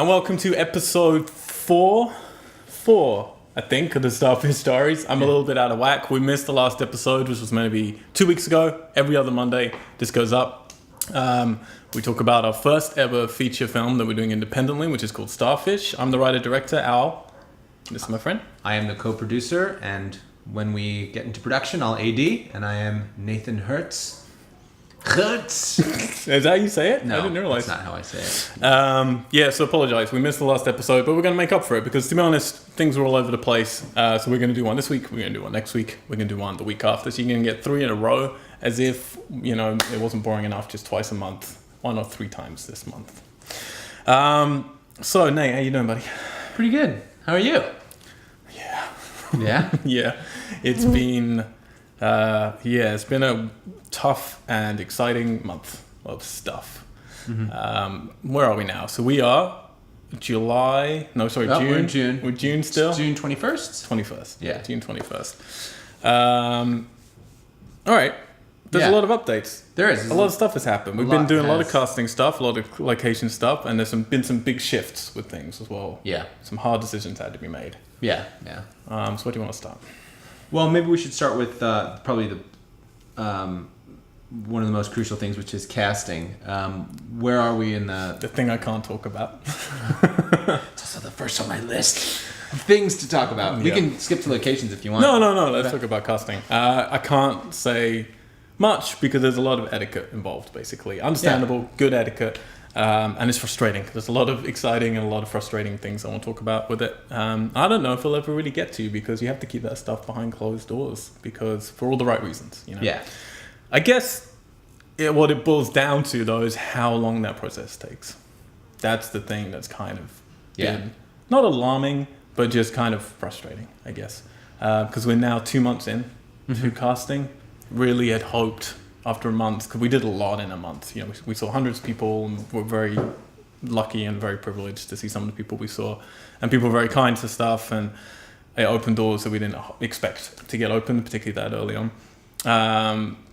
and welcome to episode four, I think, of the Starfish Diaries. I'm a little bit out of whack. We missed the last episode, which was meant to be 2 weeks ago. Every other Monday, this goes up. We talk about our first ever feature film that we're doing independently, which is called Starfish. I'm the writer-director, Al. This is my friend. I am the co-producer, and when we get into production, I'll AD, and I am Nathan Hertz. Hertz! Is that how you say it? No, I didn't realize. that's not how I say it. So apologize. We missed the last episode, but we're going to make up for it because, to be honest, things were all over the place. So we're going to do one this week. We're going to do one next week. We're going to do one the week after. So you're going to get 3 in a row, as if, you know, it wasn't boring enough just twice a month. 1 or 3 times this month. So, Nate, how you doing, buddy? Pretty good. How are you? Yeah. Yeah? Yeah. It's been... it's been a tough and exciting month of stuff. Mm-hmm. Where are we now? So we are June. We're in June. We're June still? It's June 21st? 21st. Yeah. June 21st. All right. There's a lot of updates. There is. A lot of stuff has happened. We've been doing a lot of casting stuff, a lot of location stuff, and there's been some big shifts with things as well. Yeah. Some hard decisions had to be made. Yeah. So what do you want to start? Well, maybe we should start with probably the one of the most crucial things, which is casting. Where are we in the thing I can't talk about? It's also the first on my list of things to talk about. We can skip to locations if you want. No. Let's talk about casting. I can't say much because there's a lot of etiquette involved, basically. Understandable, good etiquette. And it's frustrating. There's a lot of exciting and a lot of frustrating things I want to talk about with it. I don't know if we'll ever really get to because you have to keep that stuff behind closed doors because for all the right reasons, you know. Yeah. I guess what it boils down to though is how long that process takes. That's the thing that's kind of been not alarming, but just kind of frustrating, I guess. Because we're now 2 months in to casting. Really had hoped after a month, because we did a lot in a month. You know, we saw hundreds of people, and we're very lucky and very privileged to see some of the people we saw, and people were very kind to stuff, and it opened doors that we didn't expect to get open, particularly that early on.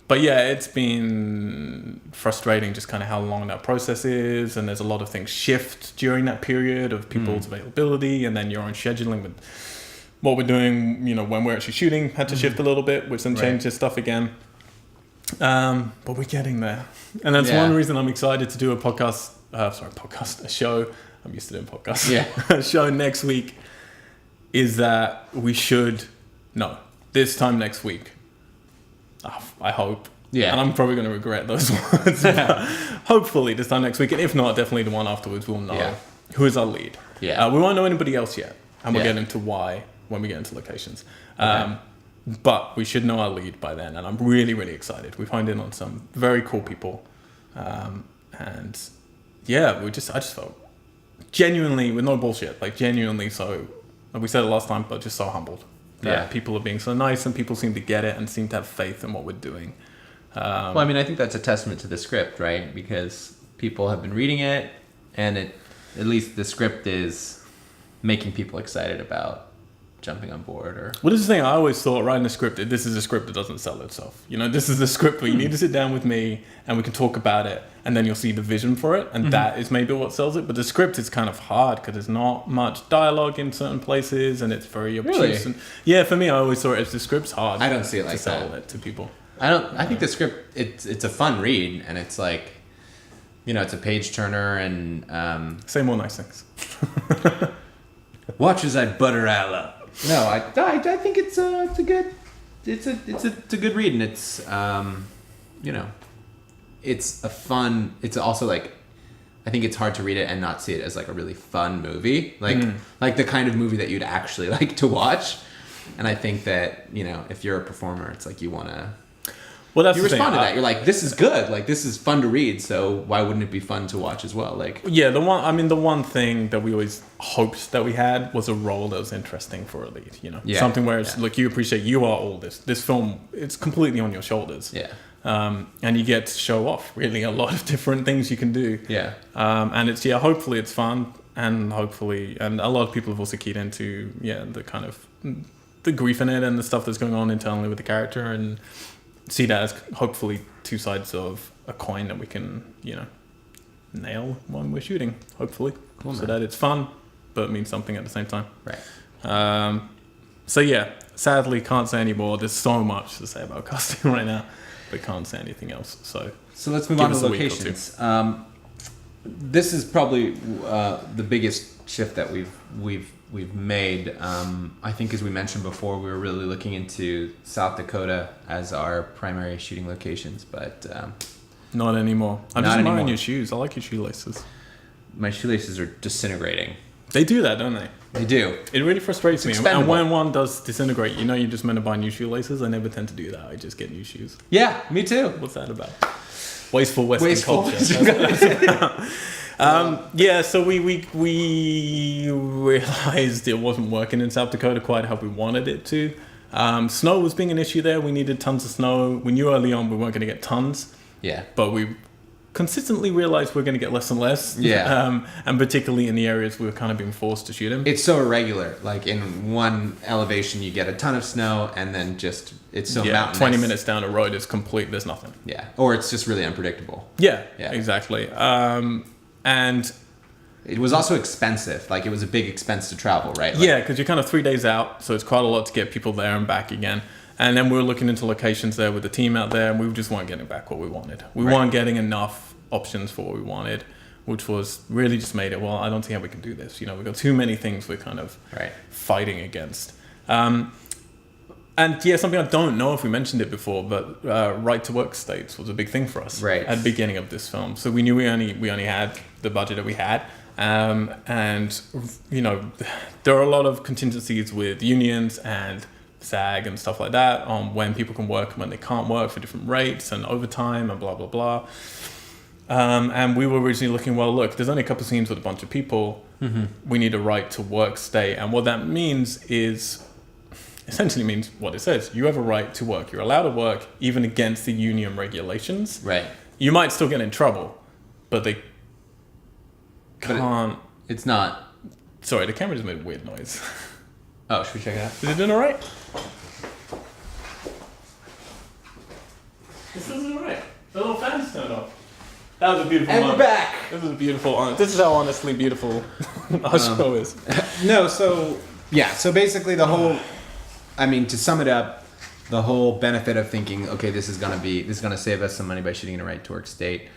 But yeah, it's been frustrating just kind of how long that process is, and there's a lot of things shift during that period of people's availability, and then your own scheduling with what we're doing, you know, when we're actually shooting had to shift a little bit, which then changes stuff again. But we're getting there. And that's one reason I'm excited to do a show. I'm used to doing podcasts. Yeah. A show next week is that we should, this time next week. I hope. Yeah. And I'm probably going to regret those words. Hopefully this time next week. And if not, definitely the one afterwards, we'll know who is our lead. Yeah. We won't know anybody else yet. And we'll get into why when we get into locations. But we should know our lead by then, and I'm really, really excited. We've honed in on some very cool people, and I just felt genuinely, with no bullshit, like genuinely so. Like we said it last time, but just so humbled that people are being so nice, and people seem to get it and seem to have faith in what we're doing. Well, I mean, I think that's a testament to the script, right? Because people have been reading it, and at least the script is making people excited about jumping on board. Or well, this is the thing I always thought, writing a script, this is a script that doesn't sell itself. You know, this is a script where you need to sit down with me and we can talk about it, and then you'll see the vision for it, and that is maybe what sells it. But the script is kind of hard because there's not much dialogue in certain places, and it's very obtuse. Really? And for me, I always saw it as the script's hard. I don't see it like to sell that it to people. I think the script, it's a fun read, and it's like, you know, it's a page turner, and say more nice things. Watch as I butter Allah. No, I think it's a good read, and it's you know, it's a fun. It's also like, I think it's hard to read it and not see it as like a really fun movie, like the kind of movie that you'd actually like to watch. And I think that, you know, if you're a performer, it's like you want to. Well, that's you respond to that. You're like, this is good. Like, this is fun to read. So why wouldn't it be fun to watch as well? Like, yeah, the one thing that we always hoped that we had was a role that was interesting for a lead. You know, something where it's like you appreciate you are all this. This film, it's completely on your shoulders. Yeah. And you get to show off really a lot of different things you can do. Yeah. And it's hopefully it's fun, and a lot of people have also keyed into the kind of the grief in it and the stuff that's going on internally with the character, and see that as hopefully two sides of a coin that we can, you know, nail when we're shooting, hopefully. Cool, so man. that it's fun, but means something at the same time. Right. So yeah, sadly can't say any more. There's so much to say about casting right now, but can't say anything else. So let's move give on to us a week or locations. This is probably the biggest shift that we've made. I think, as we mentioned before, we were really looking into South Dakota as our primary shooting locations, but not anymore. I'm Not just admiring anymore. your shoes. I like your shoelaces. my shoelaces are disintegrating. They do that, don't they? They do. It really frustrates me. And expendable. when one does disintegrate, you know you're just meant to buy new shoelaces. I never tend to do that. I just get new shoes. Yeah, me too. What's that about? Wasteful Western Wasteful culture. Western That's what it's about. Yeah, so we realized it wasn't working in South Dakota quite how we wanted it to. Snow was being an issue there. We needed tons of snow. We knew early on we weren't going to get tons, Yeah. but we consistently realized we're going to get less and less. Yeah. And particularly in the areas we were kind of being forced to shoot in. It's so irregular. Like in one elevation, you get a ton of snow, and then just it's so mountainous. 20 minutes down the road is complete. There's nothing. Yeah, or it's just really unpredictable. Yeah, Yeah. exactly. And It was also expensive. Like it was a big expense to travel, right? Like, yeah, because you're kind of 3 days out, so it's quite a lot to get people there and back again. And then we were looking into locations there with the team out there, and we just weren't getting back what we wanted. We Right. weren't getting enough options for what we wanted, which was really just made it, well, I don't see how we can do this. You know, we've got too many things we're kind of Right. fighting against. And yeah, something I don't know if we mentioned it before, but right to work states was a big thing for us Right. at the beginning of this film. So we knew we only had the budget that we had. And, you know, there are a lot of contingencies with unions and SAG and stuff like that on when people can work and when they can't work for different rates and overtime and blah, blah, blah. And we were originally looking, well, look, there's only a couple of scenes with a bunch of people. Mm-hmm. We need a right to work stay. And what that means is, essentially means what it says. You have a right to work. You're allowed to work even against the union regulations. Right. You might still get in trouble, but they can't... It's not. Sorry, the camera just made a weird noise. Oh, should we check it out? Is it doing all right? This is all right. The little fan's turned off. That was a beautiful And moment. we're back. This is a beautiful... This is how honestly beautiful our show is. No, so yeah, so basically the whole, I mean, to sum it up, the whole benefit of thinking, okay, this is gonna save us some money by shooting in a right to work state,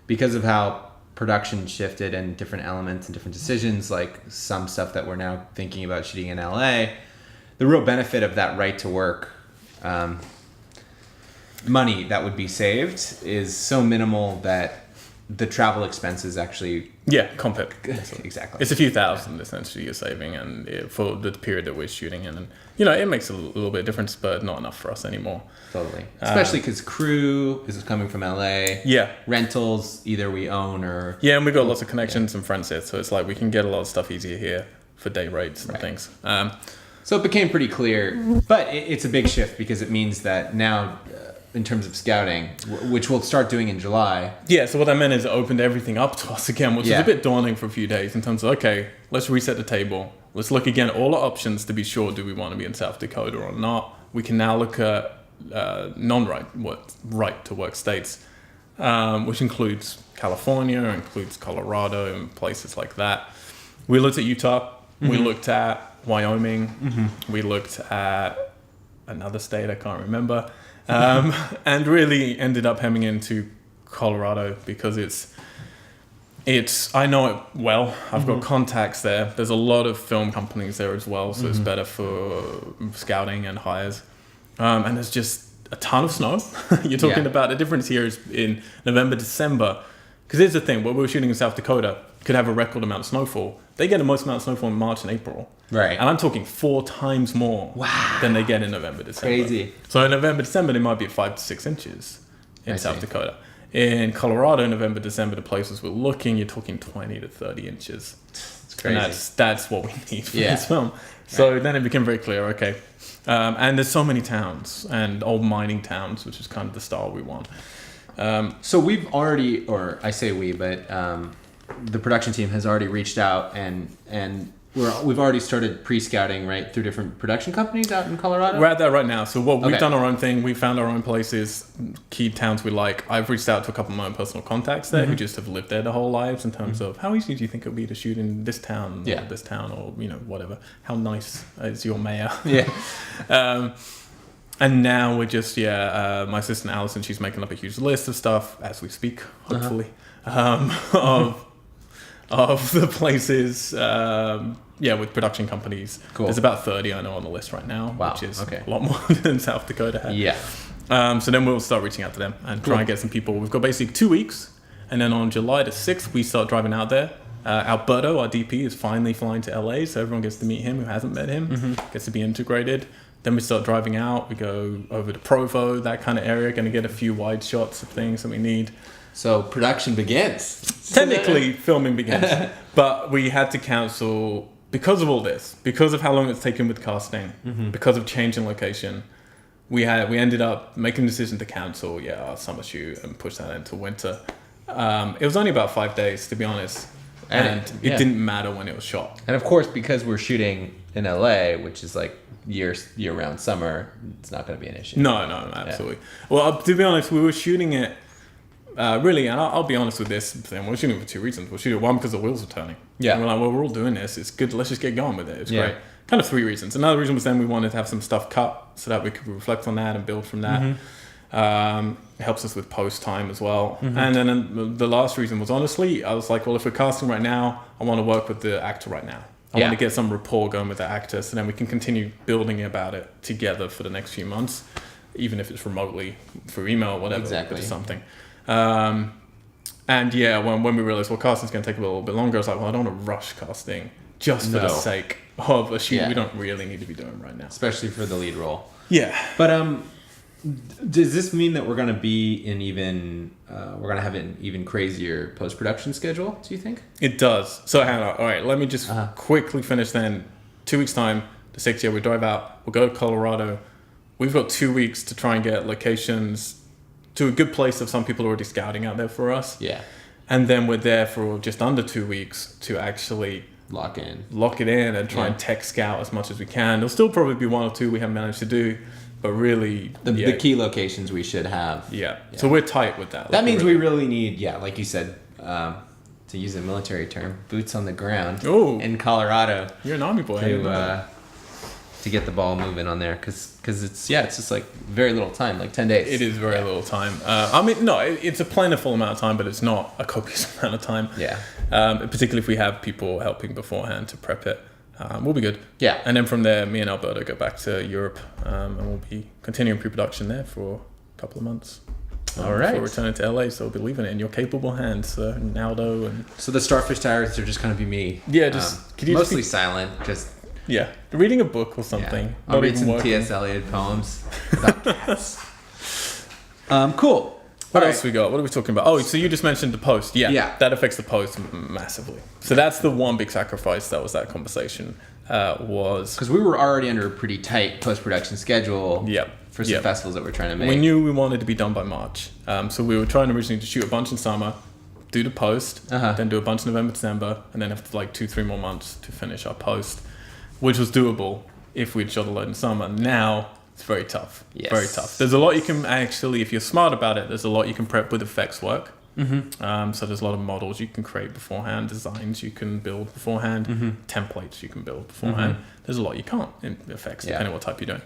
because of how production shifted and different elements and different decisions, like some stuff that we're now thinking about shooting in LA. The real benefit of that right to work money that would be saved is so minimal that the travel expenses actually Yeah, compare. exactly. It's a few thousand essentially you're saving, and for the period that we're shooting in, and you know it makes a little bit of difference, but not enough for us anymore. Totally. Especially because crew is coming from LA. Yeah, Rentals, either we own or... yeah, and we've got lots of connections and friends here, so it's like we can get a lot of stuff easier here for day rates and Right. things. So it became pretty clear, but it's a big shift because it means that now, in terms of scouting, which we'll start doing in July... Yeah, so what that meant is it opened everything up to us again, which Yeah. was a bit daunting for a few days in terms of, okay, let's reset the table. Let's look again at all our options to be sure, do we want to be in South Dakota or not? We can now look at right to work states, which includes California, includes Colorado and places like that. We looked at Utah. Mm-hmm. We looked at Wyoming. Mm-hmm. We looked at another state I can't remember. And really ended up hemming into Colorado because it's I know it well. I've got contacts there. There's a lot of film companies there as well, so it's better for scouting and hires. And there's just a ton of snow. You're talking about the difference here is in November, December. Because here's the thing, what we were shooting in South Dakota could have a record amount of snowfall. They get the most amount of snowfall in March and April. Right. And I'm talking 4 times more than they get in November, December. Crazy. So in November, December, they might be at 5 to 6 inches in I South see. Dakota. In Colorado, November, December, the places we're looking, you're talking 20 to 30 inches. It's crazy. And that's what we need for this film. So then it became very clear, okay. And there's so many towns and old mining towns, which is kind of the style we want. So we've already, or I say we, but the production team has already reached out and we've already started pre-scouting, right, through different production companies out in Colorado? We're at that right now. So we've done our own thing. We found our own places, key towns we like. I've reached out to a couple of my own personal contacts there who just have lived there their whole lives in terms of how easy do you think it would be to shoot in this town or this town or, whatever. How nice is your mayor? Yeah. And now we're just, my assistant Alison, she's making up a huge list of stuff as we speak, hopefully, of the places, with production companies. Cool. There's about 30 I know on the list right now, which is a lot more than South Dakota had. Yeah. So then we'll start reaching out to them and try and get some people. We've got basically 2 weeks, and then on July the 6th, we start driving out there. Alberto, our DP, is finally flying to LA, so everyone gets to meet him who hasn't met him, gets to be integrated. Then we start driving out. We go over to Provo, that kind of area, going to get a few wide shots of things that we need. So production begins. Technically, filming begins. But we had to cancel because of all this, because of how long it's taken with casting, because of change in location. We ended up making the decision to cancel our summer shoot and push that into winter. It was only about 5 days, to be honest. And it didn't matter when it was shot. And of course, because we're shooting in LA, which is like year-round summer, it's not going to be an issue. No, absolutely. Yeah. Well, to be honest, we were shooting it really, and I'll be honest with this thing. We're shooting it for two reasons. We're shooting it, one, because the wheels are turning. Yeah. And we're like, well, we're all doing this. It's good. Let's just get going with it. It's great. Kind of three reasons. Another reason was then we wanted to have some stuff cut so that we could reflect on that and build from that. It helps us with post time as well. And then the last reason was, honestly, I was like, well, if we're casting right now, I want to work with the actor right now. I want to get some rapport going with the actor so then we can continue building about it together for the next few months, even if it's remotely through email or whatever. Exactly. Or something. And when we realized, well, casting's going to take a little bit longer, I was like, well, I don't want to rush casting just for the sake of a shoot we don't really need to be doing right now. Especially for the lead role. Yeah. But does this mean that we're going to be in we're going to have an even crazier post-production schedule, do you think? It does. So, Hannah, all right, let me just quickly finish then. 2 weeks' time, the 6th, we drive out. We'll go to Colorado. We've got 2 weeks to try and get locations to a good place of some people already scouting out there for us. Yeah. And then we're there for just under 2 weeks to actually lock it in and try and tech scout as much as we can. There'll still probably be one or two we haven't managed to do. But really, the key locations we should have. Yeah. So we're tight with that. That means we really need, like you said, to use a military term, boots on the ground in Colorado. You're an Army boy. To get the ball moving on there, because it's just like very little time, like 10 days. It is very little time. It's a plentiful amount of time, but it's not a copious amount of time. Yeah. Particularly if we have people helping beforehand to prep it. We'll be good. Yeah. And then from there, me and Alberto go back to Europe, and we'll be continuing pre-production there for a couple of months. All right. Before returning to LA, so we'll be leaving it in your capable hands, Naldo. And so the Starfish Diaries are just going to be me. Yeah, mostly silent, just... Yeah, reading a book or something. Yeah. I'll read some T.S. Eliot poems about cats. Cool. What else we got? What are we talking about? Oh, so you just mentioned the post. Yeah. That affects the post massively. So that's the one big sacrifice that was that conversation was... Because we were already under a pretty tight post-production schedule for some festivals that we're trying to make. We knew we wanted to be done by March. So we were trying originally to shoot a bunch in summer, do the post, then do a bunch in November, December, and then have like 2-3 more months to finish our post, which was doable if we'd shot a load in summer. Now, it's very tough. Yes. Very tough. There's a lot you can actually, if you're smart about it, there's a lot you can prep with effects work. So there's a lot of models you can create beforehand, designs you can build beforehand, templates you can build beforehand. There's a lot you can't in effects, depending on what type you're doing.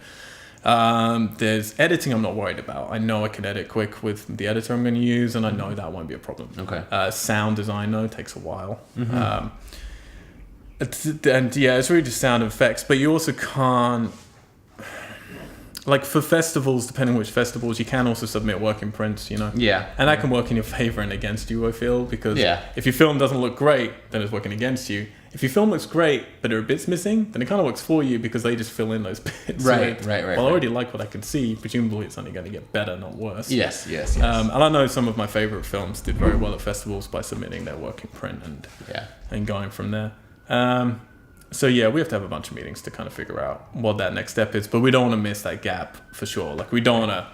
There's editing I'm not worried about. I know I can edit quick with the editor I'm going to use, and I know that won't be a problem. Okay. Sound design, though, takes a while. And it's really just sound effects, but you also can't, like for festivals, depending on which festivals, you can also submit working prints, Yeah. And that can work in your favor and against you, I feel, because if your film doesn't look great, then it's working against you. If your film looks great, but there are bits missing, then it kind of works for you because they just fill in those bits. Right. Well, I already like what I can see. Presumably it's only going to get better, not worse. Yes. And I know some of my favorite films did very well at festivals by submitting their working print and going from there. So we have to have a bunch of meetings to kind of figure out what that next step is, but we don't want to miss that gap for sure. Like we don't want to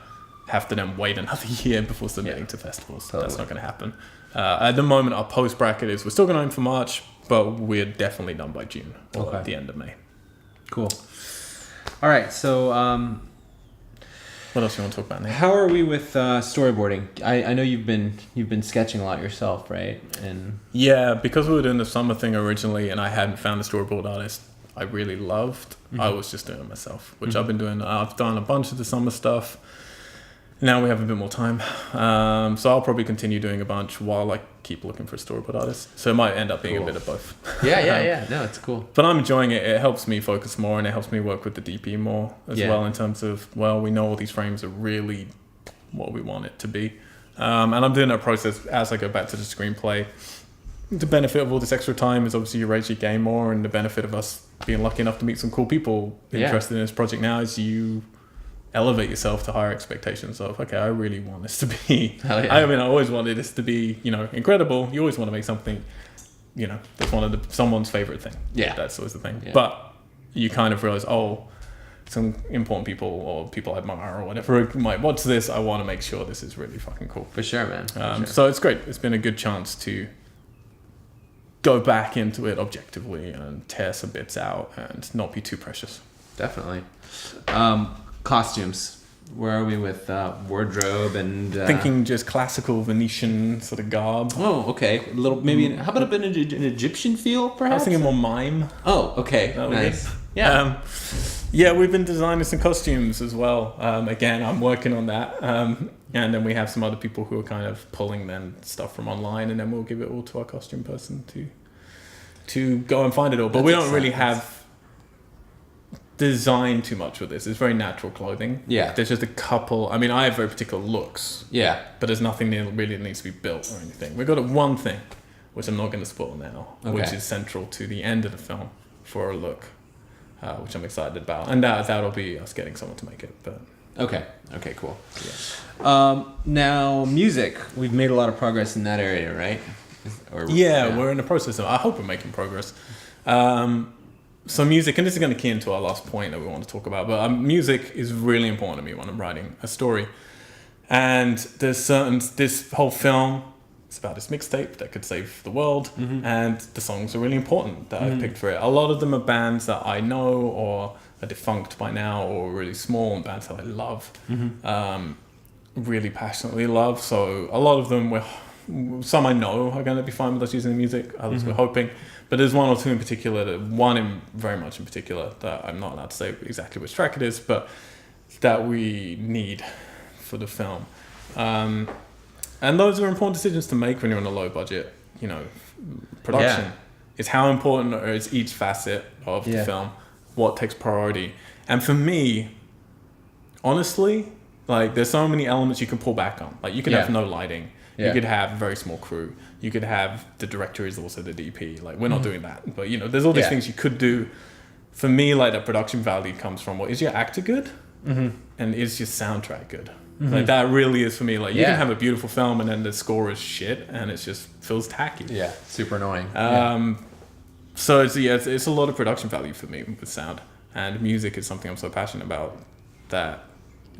have to then wait another year before submitting to festivals. Totally. That's not going to happen. At the moment, our post bracket is we're still going to aim for March. but we're definitely done by June or Okay. at the end of May. Cool. All right, so What else you want to talk about, Nate? how are we with storyboarding? I know you've been sketching a lot yourself, right? And Yeah, because we were doing the summer thing originally and I hadn't found the storyboard artist I really loved, I was just doing it myself, which I've been doing. I've done a bunch of the summer stuff. Now we have a bit more time. So I'll probably continue doing a bunch while I keep looking for a storyboard artist. So it might end up being a bit of both. yeah. No, it's cool. But I'm enjoying it. It helps me focus more and it helps me work with the DP more as Yeah. well in terms of, well, we know all these frames are really what we want it to be. And I'm doing that process as I go back to the screenplay. The benefit of all this extra time is obviously you raise your game more, and the benefit of us being lucky enough to meet some cool people interested in this project now is you elevate yourself to higher expectations of, okay, I really want this to be, Hell yeah. I mean, I always wanted this to be, incredible. You always want to make something, that's one of someone's favorite thing. Yeah. That's always the thing. Yeah. But you kind of realize, some important people or people I admire or whatever might watch this. I want to make sure this is really fucking cool. For sure, man. For sure. So it's great. It's been a good chance to go back into it objectively and tear some bits out and not be too precious. Definitely. Costumes. Where are we with wardrobe and Thinking just classical Venetian sort of garb. Oh, okay. A little, maybe. How about a bit of an Egyptian feel, perhaps? I was thinking more mime. Oh, okay. That would Nice. be- Yeah. Yeah, we've been designing some costumes as well. Again, I'm working on that. And then we have some other people who are kind of pulling then stuff from online, and then we'll give it all to our costume person to go and find it all. But we don't really have design too much with this. It's very natural clothing. Yeah. There's just a couple. I mean, I have very particular looks, Yeah. but there's nothing that really needs to be built or anything. We've got one thing, which I'm not going to spoil now, which Okay. is central to the end of the film for a look, which I'm excited about. And that'll be us getting someone to make it. But Okay. Okay. Cool. Yeah. Now, music. We've made a lot of progress in that area, right? we're in the process of. I hope we're making progress. So music, and this is going to key into our last point that we want to talk about, but music is really important to me when I'm writing a story. And this whole film, it's about this mixtape that could save the world, and the songs are really important that I've picked for it. A lot of them are bands that I know or are defunct by now, or really small, and bands that I love, really passionately love. So a lot of them, some I know are going to be fine with us using the music, others we're hoping. But there's one or two in particular, very much in particular, that I'm not allowed to say exactly which track it is, but that we need for the film. And those are important decisions to make when you're on a low budget, production. Yeah. It's how important is each facet of the film, what takes priority. And for me, honestly, like there's so many elements you can pull back on. Like you can have no lighting. You could have a very small crew. You could have the director is also the DP. Like we're not doing that, but there's all these things you could do. For me, like that production value comes from is your actor good, and is your soundtrack good. Like that really is for me. Like you can have a beautiful film and then the score is shit and it just feels tacky. Yeah. Super annoying. So it's a lot of production value for me with sound, and music is something I'm so passionate about that.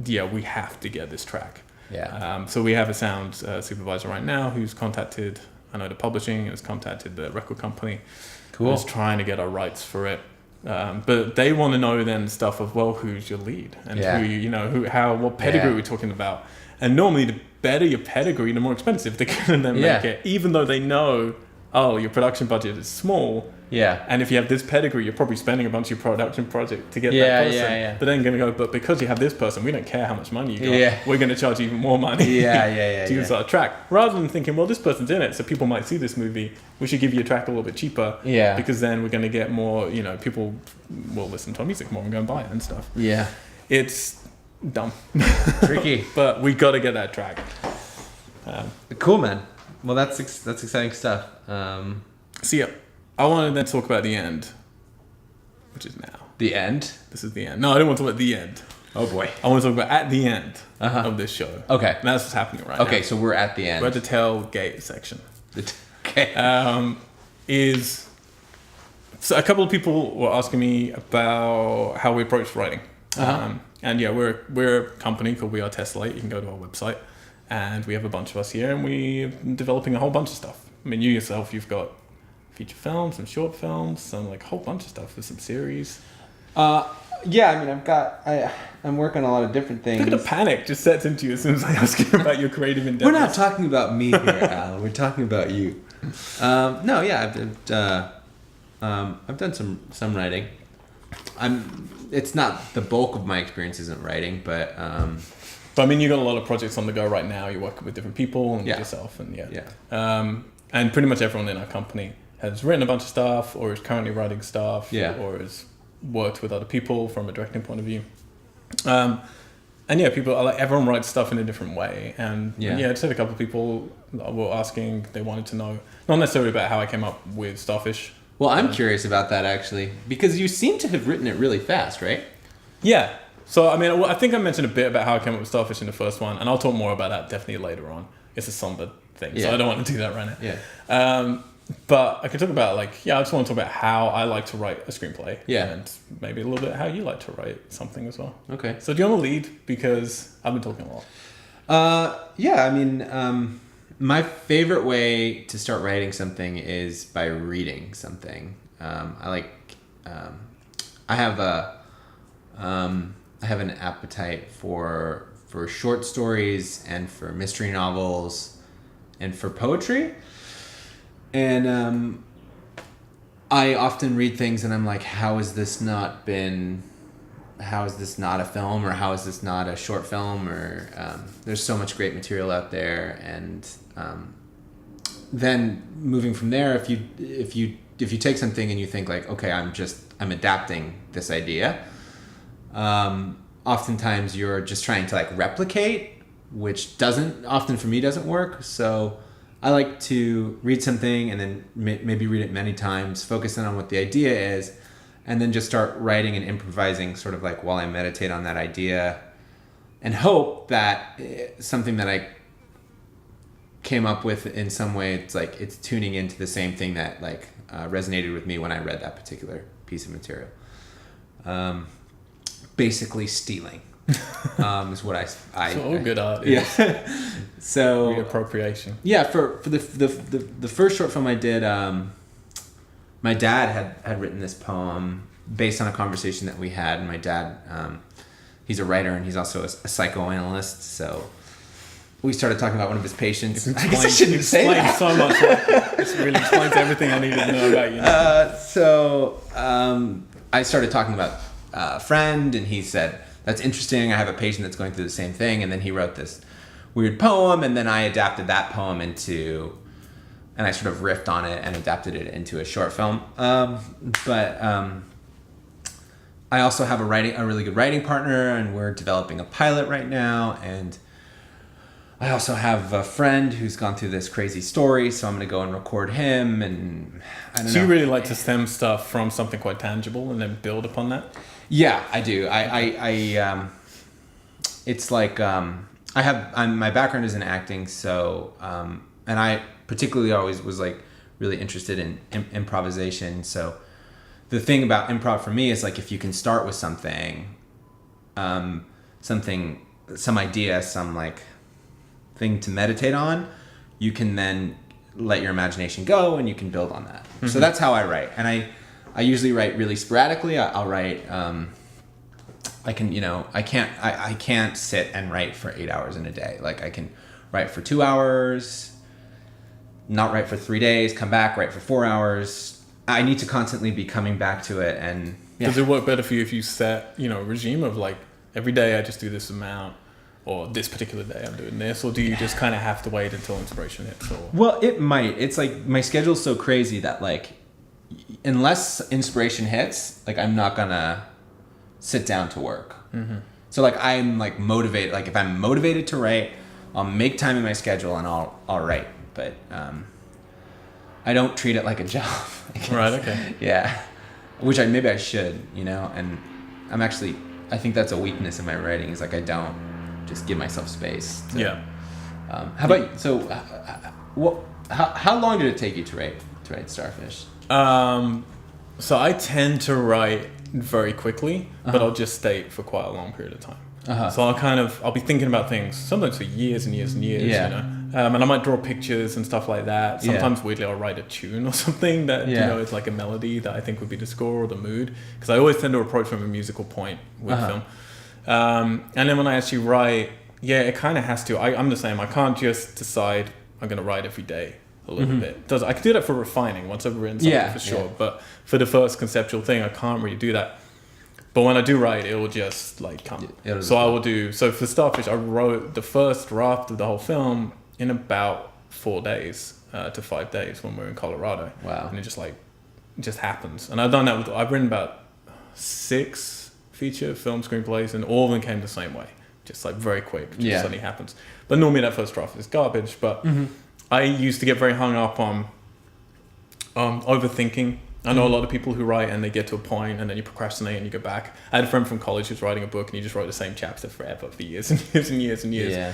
Yeah, we have to get this track. Yeah. So we have a sound supervisor right now who's contacted, I know the publishing, has contacted the record company. Cool. Who's trying to get our rights for it. But they want to know then stuff of, well, who's your lead? And what pedigree we're talking about. And normally the better your pedigree, the more expensive they're going to then make it. Even though they know, your production budget is small. Yeah. And if you have this pedigree, you're probably spending a bunch of your production project to get that person. Yeah. But then going to go, but because you have this person, we don't care how much money you got. Yeah. We're going to charge even more money to use our track. Rather than thinking, well, this person's in it, so people might see this movie. We should give you a track a little bit cheaper. Yeah. Because then we're going to get more, people will listen to our music more and go and buy it and stuff. Yeah. It's dumb. Tricky. But we got to get that track. Cool, man. Well, that's exciting stuff. So yeah, I want to then talk about the end, which is now. The end? This is the end. No, I don't want to talk about the end. Oh boy. I want to talk about at the end of this show. Okay. And that's what's happening right now. Okay, so we're at the end. We're at the tailgate section. Okay. So a couple of people were asking me about how we approach writing. And yeah, we're a company called We Are Tessellate. You can go to our website. And we have a bunch of us here, and we're developing a whole bunch of stuff. I mean, you yourself, you've got feature films, some short films, some like whole bunch of stuff with some series. Yeah, I mean, I'm working on a lot of different things. Look at the panic just sets into you as soon as I ask you about your creative endeavors. We're not talking about me here, Al. We're talking about you. No, yeah, I've done some writing. It's not the bulk of my experience isn't writing, but. So I mean, you got a lot of projects on the go right now. You're working with different people and with yourself, and and pretty much everyone in our company has written a bunch of stuff, or is currently writing stuff, or has worked with other people from a directing point of view. And yeah, people are like, everyone writes stuff in a different way, and I just had a couple of people were asking, they wanted to know, not necessarily about how I came up with Starfish. Well, I'm curious about that actually, because you seem to have written it really fast, right? Yeah. So, I mean, I think I mentioned a bit about how I came up with Starfish in the first one, and I'll talk more about that definitely later on. It's a somber thing, so I don't want to do that right now. Yeah. But I could talk about, I just want to talk about how I like to write a screenplay. Yeah. And maybe a little bit how you like to write something as well. Okay. So do you want to lead? Because I've been talking a lot. Yeah, I mean, my favorite way to start writing something is by reading something. I have an appetite for short stories and for mystery novels and for poetry. And I often read things and I'm like, how is this not a film, or how is this not a short film, or there's so much great material out there. And then moving from there, if you take something and you think like, okay, I'm adapting this idea, oftentimes you're just trying to like replicate, which often for me doesn't work. So I like to read something and then maybe read it many times, focus in on what the idea is, and then just start writing and improvising sort of like while I meditate on that idea, and hope that something that I came up with in some way, it's tuning into the same thing that resonated with me when I read that particular piece of material. Basically stealing is what I So all good art. Yeah. So reappropriation. Yeah, for the first short film I did, my dad had written this poem based on a conversation that we had, and my dad, he's a writer and he's also a psychoanalyst, so we started talking about one of his patients. I guess I shouldn't say that. So much. This really explains everything I needed to know about you. So I started talking about a friend, and he said, that's interesting, I have a patient that's going through the same thing. And then he wrote this weird poem, and then I adapted that poem and I sort of riffed on it and adapted it into a short film. But I also have a really good writing partner, and we're developing a pilot right now. And I also have a friend who's gone through this crazy story, so I'm going to go and record him. And I don't know. So you really like to stem stuff from something quite tangible and then build upon that? Yeah, I do. It's like my background is in acting, so and I particularly always was like really interested in improvisation. So the thing about improv for me is like, if you can start with something, some idea, some like thing to meditate on, you can then let your imagination go and you can build on that. Mm-hmm. So that's how I write. And I usually write really sporadically. I'll write, I can't sit and write for 8 hours in a day. Like I can write for 2 hours, not write for 3 days, come back, write for 4 hours. I need to constantly be coming back to it. And does it work better for you if you set, a regime of like, every day I just do this amount, or this particular day I'm doing this, or do you just kind of have to wait until inspiration hits? Or? Well, it might. It's like my schedule's so crazy that like, unless inspiration hits, like I'm not gonna sit down to work. Mm-hmm. So like I'm like motivated. Like if I'm motivated to write, I'll make time in my schedule and I'll write. But I don't treat it like a job. Right. Okay. Yeah. Which maybe I should. And I think that's a weakness in my writing. Is like I don't just give myself space. Yeah. How about you? So how long did it take you to write Starfish? So I tend to write very quickly, but I'll just stay for quite a long period of time. So I'll be thinking about things sometimes for years and years and years, And I might draw pictures and stuff like that. Sometimes weirdly I'll write a tune or something that is like a melody that I think would be the score or the mood, because I always tend to approach from a musical point with film. And then when I actually write, it kind of has to. I'm the same. I can't just decide I'm going to write every day a little bit. I can do that for refining once I've written something for sure. But for the first conceptual thing, I can't really do that. But when I do write, it will just like come. So I will do. So for Starfish, I wrote the first draft of the whole film in about 4 days to 5 days when we were in Colorado. Wow. And it just happens. And I've done that I've written about 6 feature film screenplays, and all of them came the same way. Just like very quick. Just suddenly happens. But normally that first draft is garbage. But I used to get very hung up on overthinking. I know a lot of people who write and they get to a point and then you procrastinate and you go back. I had a friend from college who's writing a book and he just wrote the same chapter forever for years and years and years and years. Yeah.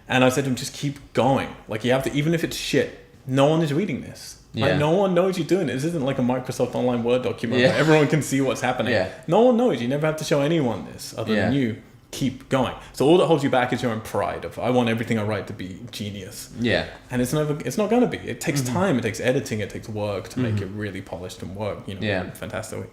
And I said to him, just keep going. Like you have to, even if it's shit, no one is reading this. Yeah. Like no one knows you're doing it. This isn't like a Microsoft Online Word document where everyone can see what's happening. Yeah. No one knows. You never have to show anyone this other than you. Keep going. So all that holds you back is your own pride of I want everything I write to be genius. Yeah. And it's not going to be. It takes time. It takes editing. It takes work to make it really polished and work. Fantastically.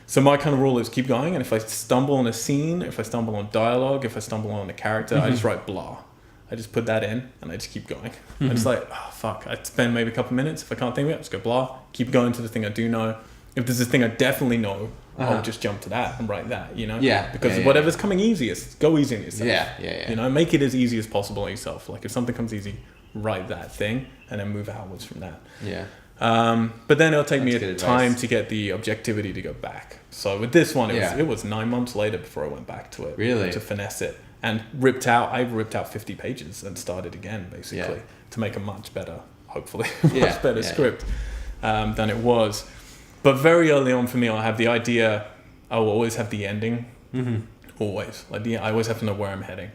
So my kind of rule is keep going. And if I stumble on a scene, if I stumble on dialogue, if I stumble on a character, I just write blah. I just put that in and I just keep going. I'm just like, oh fuck. I spend maybe a couple minutes. If I can't think of it, I just go blah. Keep going to the thing I do know. If there's this thing I definitely know, I'll just jump to that and write that, Yeah. Because whatever's coming easiest, go easy on yourself. Yeah. Make it as easy as possible on yourself. Like if something comes easy, write that thing and then move outwards from that. Yeah. But then it'll take That's me good time advice. to get the objectivity to go back. So with this one, it was 9 months later before I went back to it. Really? To finesse it. And I ripped out 50 pages and started again, basically, to make a much better, hopefully, much better script than it was. But very early on for me, I have the idea, I will always have the ending. Always. I always have to know where I'm heading.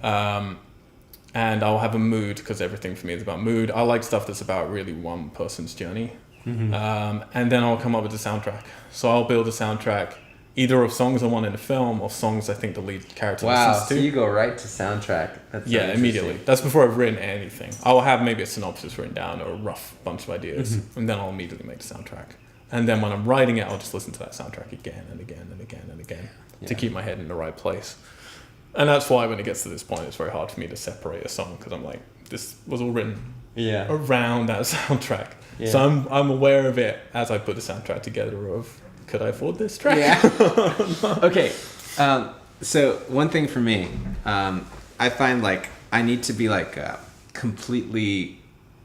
And I'll have a mood, because everything for me is about mood. I like stuff that's about really one person's journey. And then I'll come up with a soundtrack. So I'll build a soundtrack either of songs I want in a film or songs I think the lead character listens to. So you go right to soundtrack. That's immediately. That's before I've written anything. I'll have maybe a synopsis written down or a rough bunch of ideas, and then I'll immediately make the soundtrack. And then when I'm writing it, I'll just listen to that soundtrack again and again and again and again to keep my head in the right place. And that's why when it gets to this point, it's very hard for me to separate a song, because I'm like, this was all written around that soundtrack. Yeah. So I'm aware of it as I put the soundtrack together of, could I afford this track? Yeah. Okay. So one thing for me, I find like I need to be like completely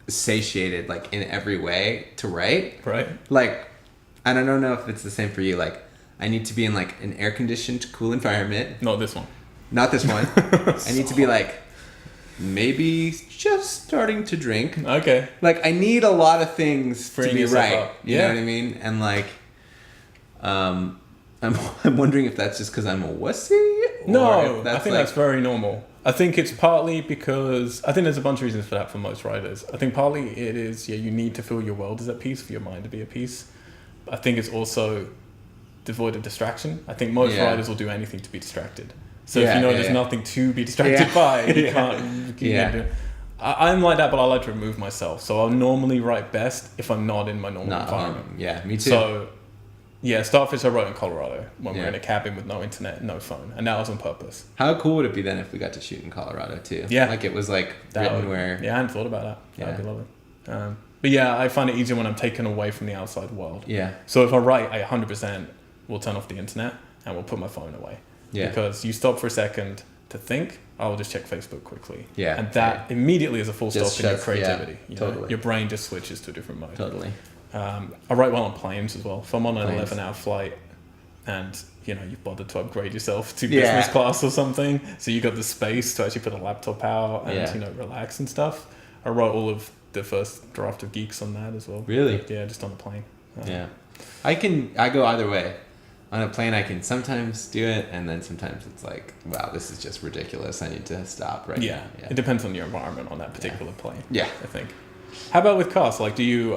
satiated like in every way to write. Right. Like, and I don't know if it's the same for you. Like, I need to be in like an air-conditioned, cool environment. Not this one. Not this one. I need to be like maybe just starting to drink. Okay. Like, I need a lot of things to be right. Up. You know what I mean? And like, I'm wondering if that's just because I'm a wussy. No, I think that's very normal. I think it's partly because I think there's a bunch of reasons for that for most writers. I think partly it is you need to feel your world is at peace for your mind to be at peace. I think it's also devoid of distraction. I think most writers will do anything to be distracted. So if you know there's nothing to be distracted by, you can't do it. I'm like that, but I like to remove myself. So I'll normally write best if I'm not in my normal environment. Yeah, me too. So Starfish I wrote in Colorado when we were in a cabin with no internet, no phone, and that was on purpose. How cool would it be then if we got to shoot in Colorado too? Yeah, like it was like written where. Yeah, I hadn't thought about that. That'd be lovely. But yeah, I find it easier when I'm taken away from the outside world. Yeah. So if I write, I 100% will turn off the internet and will put my phone away. Yeah. Because you stop for a second to think, I'll just check Facebook quickly. Yeah. And that immediately is a full stop in your creativity. You know? Your brain just switches to a different mode. Totally. I write well on planes as well. If I'm on an 11-hour flight and you've bothered to upgrade yourself to business class or something, so you got the space to actually put a laptop out and relax and stuff. I wrote all of the first draft of Geeks on that as well. Really? Yeah, just on the plane. I go either way. On a plane, I can sometimes do it, and then sometimes it's like, wow, this is just ridiculous. I need to stop right now. Yeah, it depends on your environment on that particular plane. Yeah. I think. How about with cast? Like, do you,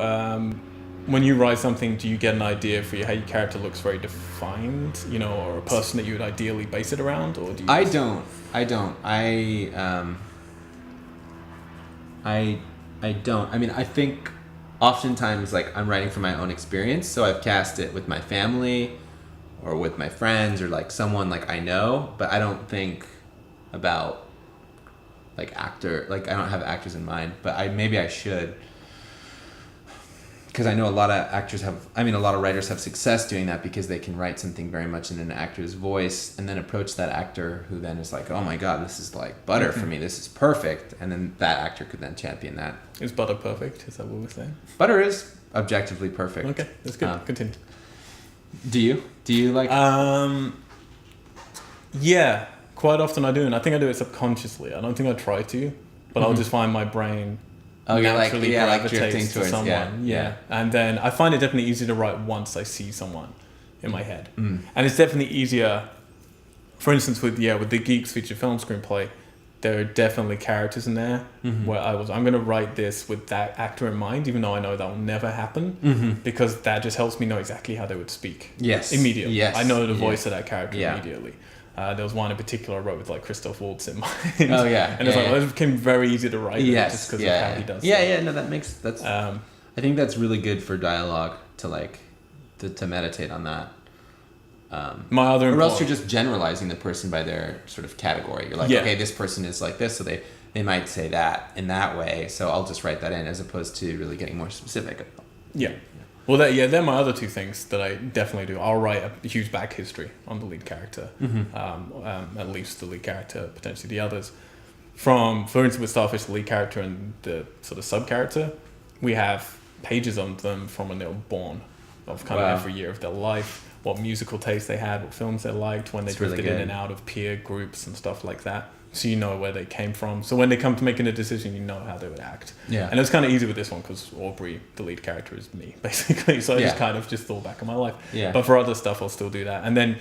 when you write something, do you get an idea for how your character looks very defined, or a person that you would ideally base it around? Or do you I don't. I don't. I mean, I think oftentimes like I'm writing from my own experience, so I've cast it with my family or with my friends or like someone like I know, but I don't think about like I don't have actors in mind, but maybe I should. Because I know a lot of writers have success doing that because they can write something very much in an actor's voice and then approach that actor who then is like, oh my God, this is like butter for me. This is perfect. And then that actor could then champion that. Is butter perfect? Is that what we're saying? Butter is objectively perfect. Okay, that's good. Continue. Do you like... Yeah, quite often I do. And I think I do it subconsciously. I don't think I try to, but I'll just find my brain... naturally gravitates to someone. Yeah. And then I find it definitely easier to write once I see someone in my head. And it's definitely easier, for instance, with the Geeks feature film screenplay, there are definitely characters in there where I'm going to write this with that actor in mind, even though I know that will never happen, because that just helps me know exactly how they would speak. Yes. Immediately. Yes. I know the voice of that character immediately. There was one in particular I wrote with like Christoph Waltz in mind. Oh yeah, and it became very easy to write. Just because of how he does. No, that's. I think that's really good for dialogue to like to meditate on that. Or else you're just generalizing the person by their sort of category. You're like, okay, this person is like this, so they might say that in that way. So I'll just write that in, as opposed to really getting more specific. Yeah. Well, they're my other two things that I definitely do. I'll write a huge back history on the lead character, at least the lead character, potentially the others. For instance, with Starfish, the lead character and the sort of sub-character, we have pages on them from when they were born, of kind of every year of their life, what musical taste they had, what films they liked, when they drifted in and out of peer groups and stuff like that. So you know where they came from. So when they come to making a decision, you know how they would act. Yeah. And it's kind of easy with this one because Aubrey, the lead character, is me, basically. So I just kind of just thought back on my life. Yeah. But for other stuff, I'll still do that. And then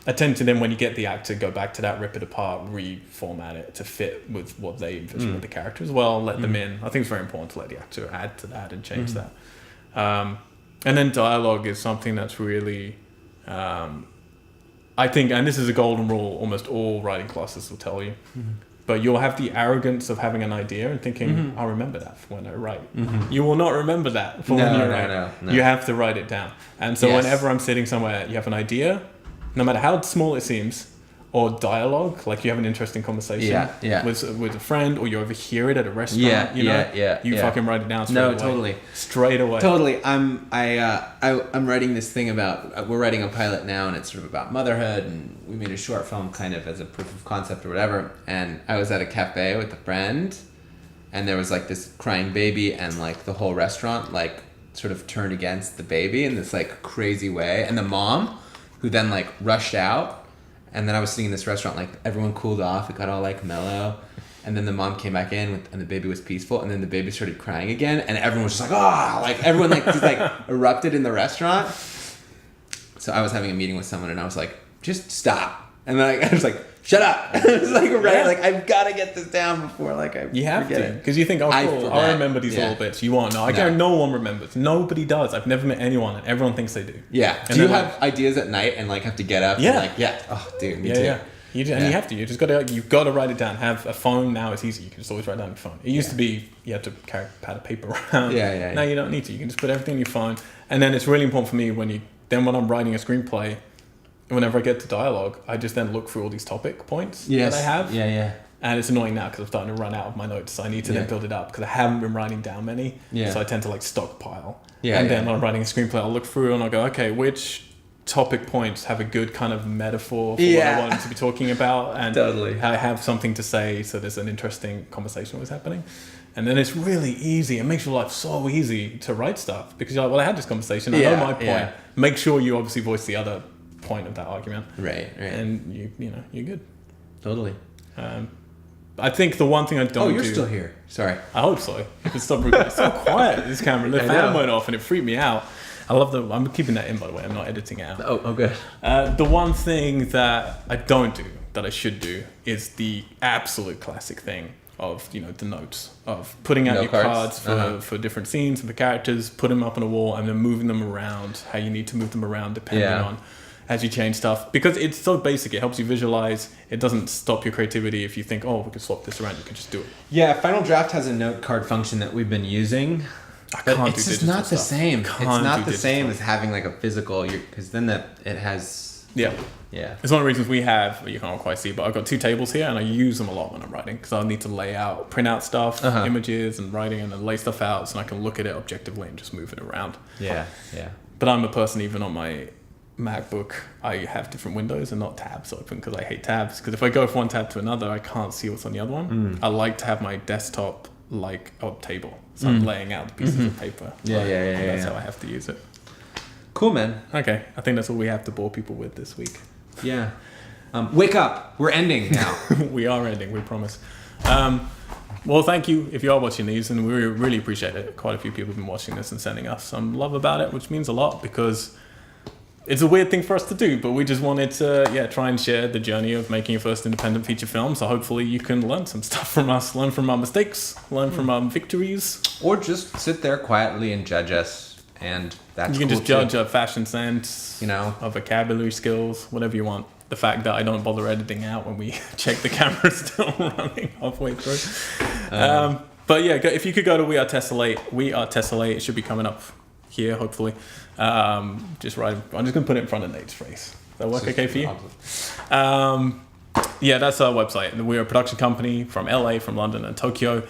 I tend to then, when you get the actor, go back to that, rip it apart, reformat it to fit with what they envision with the character as well, let them in. I think it's very important to let the actor add to that and change that. And then dialogue is something that's really... I think, and this is a golden rule, almost all writing classes will tell you, but you'll have the arrogance of having an idea and thinking, I'll remember that for when I write. You will not remember that for when you write. No. You have to write it down. And so whenever I'm sitting somewhere, you have an idea, no matter how small it seems, or dialogue, like you have an interesting conversation with a friend, or you overhear it at a restaurant, you fucking write it down straight away. Totally. I'm writing this thing about, we're writing a pilot now, and it's sort of about motherhood, and we made a short film kind of as a proof of concept or whatever, and I was at a cafe with a friend, and there was like this crying baby, and like the whole restaurant like sort of turned against the baby in this like crazy way, and the mom, who then like rushed out. And then I was sitting in this restaurant, like everyone cooled off, it got all like mellow, and then the mom came back in and the baby was peaceful, and then the baby started crying again, and everyone was just like, oh, like everyone like just like erupted in the restaurant. So I was having a meeting with someone, and I was like, just stop. And then I was like, shut up. It's like, like I've got to get this down before like you have to, because you think, oh cool, I remember these little bits. You won't. No, I guarantee no one remembers. Nobody does. I've never met anyone, and everyone thinks they do. Yeah. And do you have ideas at night and like have to get up? And, like, oh dude, me too. Yeah. And you have to. You just you've got to write it down. Have a phone now. It's easy. You can just always write down your phone. It used to be you had to carry a pad of paper around. Now you don't need to. You can just put everything in your phone. And then it's really important for me when I'm writing a screenplay. Whenever I get to dialogue, I just then look through all these topic points that I have. And it's annoying now because I'm starting to run out of my notes. So I need to then build it up because I haven't been writing down many. So I tend to like stockpile. And then when I'm writing a screenplay, I'll look through and I'll go, okay, which topic points have a good kind of metaphor for what I want to be talking about. And I have something to say. So there's an interesting conversation was happening. And then it's really easy. It makes your life so easy to write stuff because you're like, well, I had this conversation. I know my point. Make sure you obviously voice the other point of that argument, right, and you're good. Totally. I think the one thing I don't do... you're still here. Sorry. I hope so. You can stop recording. It's so quiet, this camera. The fan went off and it freaked me out. I'm keeping that in, by the way. I'm not editing it out. Oh good. The one thing that I don't do, that I should do, is the absolute classic thing of, the notes. Of putting out your cards for different scenes and for characters, putting them up on a wall and then moving them around, how you need to move them around depending on... as you change stuff, because it's so basic. It helps you visualize. It doesn't stop your creativity if you think, oh, we could swap this around. You can just do it. Yeah, Final Draft has a note card function that we've been using. It's just not the same. It's not the same as having like a physical, because then it has... Yeah. It's one of the reasons we have, you can't quite see, but I've got 2 tables here and I use them a lot when I'm writing, because I need to lay out, print out stuff, images and writing, and then lay stuff out so I can look at it objectively and just move it around. Yeah. But I'm a person, even on my MacBook, I have different windows and not tabs open, because I hate tabs. Because if I go from one tab to another, I can't see what's on the other one. I like to have my desktop like a table. So I'm laying out the pieces of paper. That's how I have to use it. Cool, man. Okay, I think that's all we have to bore people with this week. Yeah. Wake up. We're ending now. We are ending, we promise. Well, thank you if you are watching these, and we really appreciate it. Quite a few people have been watching this and sending us some love about it, which means a lot, because it's a weird thing for us to do, but we just wanted to try and share the journey of making your first independent feature film. So hopefully you can learn some stuff from us, learn from our mistakes, learn from our victories. Or just sit there quietly and judge us. And that's you can cool just judge our fashion sense, our vocabulary skills, whatever you want. The fact that I don't bother editing out when we check the camera's still running halfway through. But yeah, if you could go to We Are Tessellate, it should be coming up here, hopefully. Just right. I'm just gonna put it in front of Nate's face. Does that work okay for you? Yeah, that's our website. We're a production company from LA, from London, and Tokyo.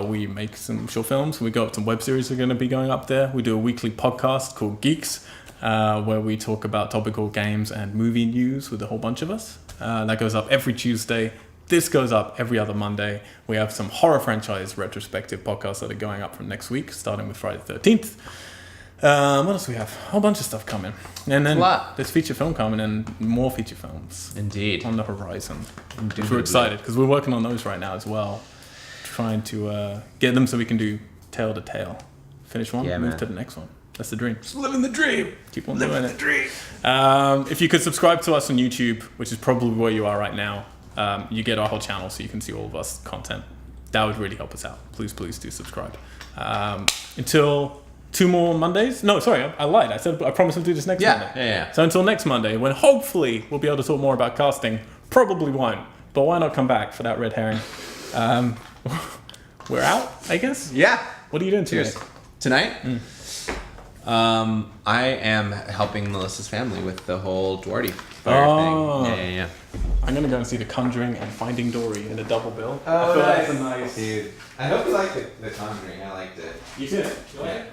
We make some short films. We got some web series that are going to be going up there. We do a weekly podcast called Geeks, where we talk about topical games and movie news with a whole bunch of us. That goes up every Tuesday. This goes up every other Monday. We have some horror franchise retrospective podcasts that are going up from next week, starting with Friday the 13th. What else do we have? A whole bunch of stuff coming. And then there's feature film coming and more feature films. Indeed. On the horizon. Which we're excited, because we're working on those right now as well. Trying to get them so we can do tail to tail. Finish one, move to the next one. That's the dream. Just living the dream. Keep on doing it. Dream. If you could subscribe to us on YouTube, which is probably where you are right now, you get our whole channel so you can see all of us content. That would really help us out. Please do subscribe. Until 2 more Mondays? No, sorry, I lied. I promised to do this next Monday. Yeah. So until next Monday, when hopefully we'll be able to talk more about casting. Probably won't, but why not come back for that red herring? We're out, I guess? Yeah. What are you doing today? Tonight? I am helping Melissa's family with the whole Duarte thing. Yeah. I'm going to go and see The Conjuring and Finding Dory in a double bill. Oh, I feel that's a nice... Dude. I hope you liked The Conjuring. I liked it. You did? Yeah.